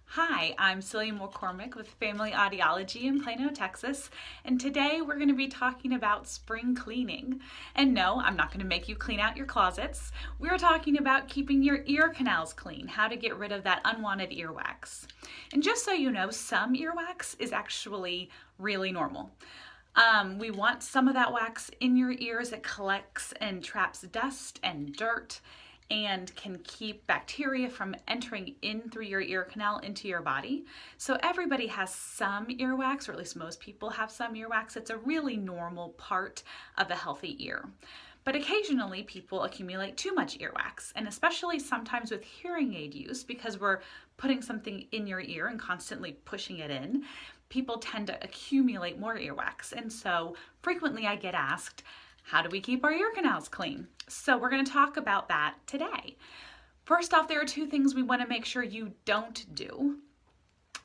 Hi, I'm Celia McCormick with Family Audiology in Plano, Texas, and today we're going to be talking about spring cleaning. And no, I'm not going to make you clean out your closets. We're talking about keeping your ear canals clean, how to get rid of that unwanted earwax. And just so you know, some earwax is actually really normal. We want some of that wax in your ears. It collects and traps dust and dirt and can keep bacteria from entering in through your ear canal into your body. So everybody has some earwax, or at least most people have some earwax. It's a really normal part of a healthy ear. But occasionally people accumulate too much earwax, and especially sometimes with hearing aid use, because we're putting something in your ear and constantly pushing it in, people tend to accumulate more earwax. And so frequently I get asked, how do we keep our ear canals clean? So we're going to talk about that today. First off, there are two things we want to make sure you don't do.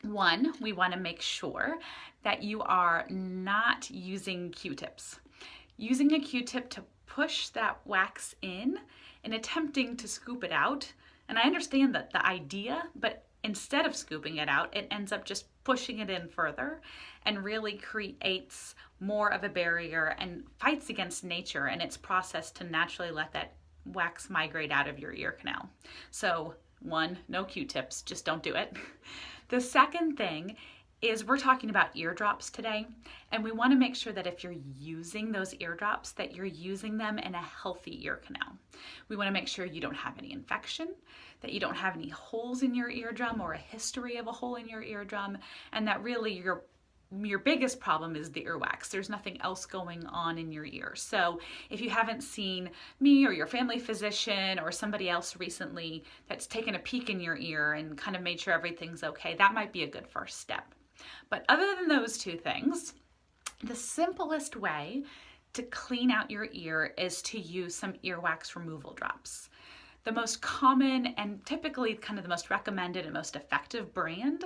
One, we want to make sure that you are not using Q-tips. Using a Q-tip to push that wax in and attempting to scoop it out. And I understand that the idea, but instead of scooping it out, it ends up just pushing it in further and really creates more of a barrier and fights against nature and its process to naturally let that wax migrate out of your ear canal. So one, no Q-tips, just don't do it. The second thing is we're talking about eardrops today, and we want to make sure that if you're using those eardrops, that you're using them in a healthy ear canal. We want to make sure you don't have any infection, that you don't have any holes in your eardrum or a history of a hole in your eardrum, and that really your biggest problem is the earwax. There's nothing else going on in your ear. So if you haven't seen me or your family physician or somebody else recently that's taken a peek in your ear and kind of made sure everything's okay, that might be a good first step. But other than those two things, the simplest way to clean out your ear is to use some earwax removal drops. The most common and typically kind of the most recommended and most effective brand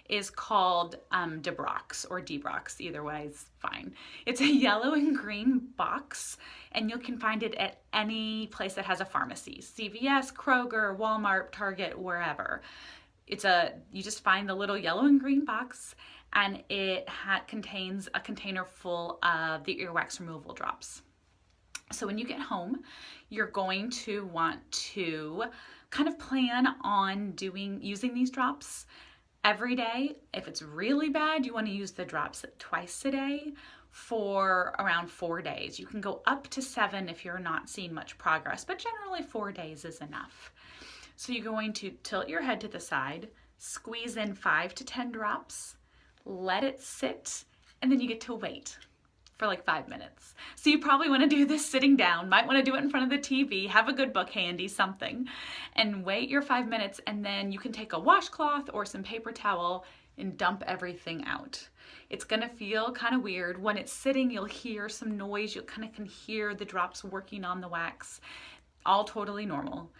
is called Debrox or Debrox. Either way is fine. It's a yellow and green box, and you can find it at any place that has a pharmacy. CVS, Kroger, Walmart, Target, wherever. You just find the little yellow and green box, and it contains a container full of the earwax removal drops. So when you get home, you're going to want to kind of plan on using these drops every day. If it's really bad, you want to use the drops twice a day for around 4 days. You can go up to 7 if you're not seeing much progress, but generally 4 days is enough. So you're going to tilt your head to the side, squeeze in 5 to 10 drops, let it sit, and then you get to wait for like 5 minutes. So you probably want to do this sitting down, might want to do it in front of the TV, have a good book handy, something, and wait your 5 minutes, and then you can take a washcloth or some paper towel and dump everything out. It's gonna feel kind of weird. When it's sitting, you'll hear some noise. You kind of can hear the drops working on the wax. All totally normal.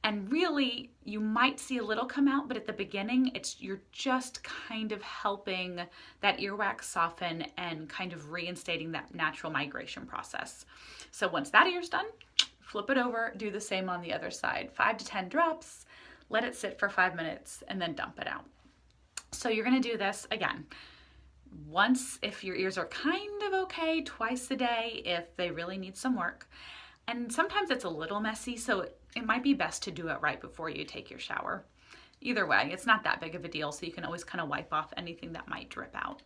And really, you might see a little come out, but at the beginning, you're just kind of helping that earwax soften and kind of reinstating that natural migration process. So once that ear's done, flip it over, do the same on the other side. 5 to 10 drops, let it sit for 5 minutes, and then dump it out. So you're gonna do this again. Once if your ears are kind of okay, twice a day if they really need some work. And sometimes it's a little messy, so it might be best to do it right before you take your shower. Either way, it's not that big of a deal, so you can always kind of wipe off anything that might drip out.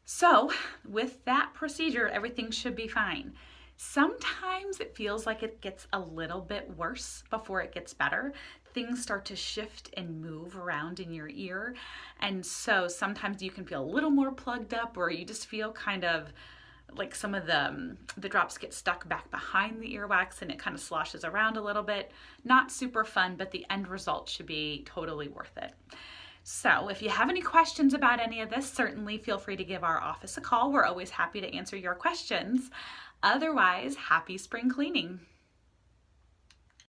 So with that procedure, everything should be fine. Sometimes it feels like it gets a little bit worse before it gets better. Things start to shift and move around in your ear. And so sometimes you can feel a little more plugged up, or you just feel kind of like some of the drops get stuck back behind the earwax and it kind of sloshes around a little bit. Not super fun, but the end result should be totally worth it. So if you have any questions about any of this, certainly feel free to give our office a call. We're always happy to answer your questions. Otherwise, happy spring cleaning.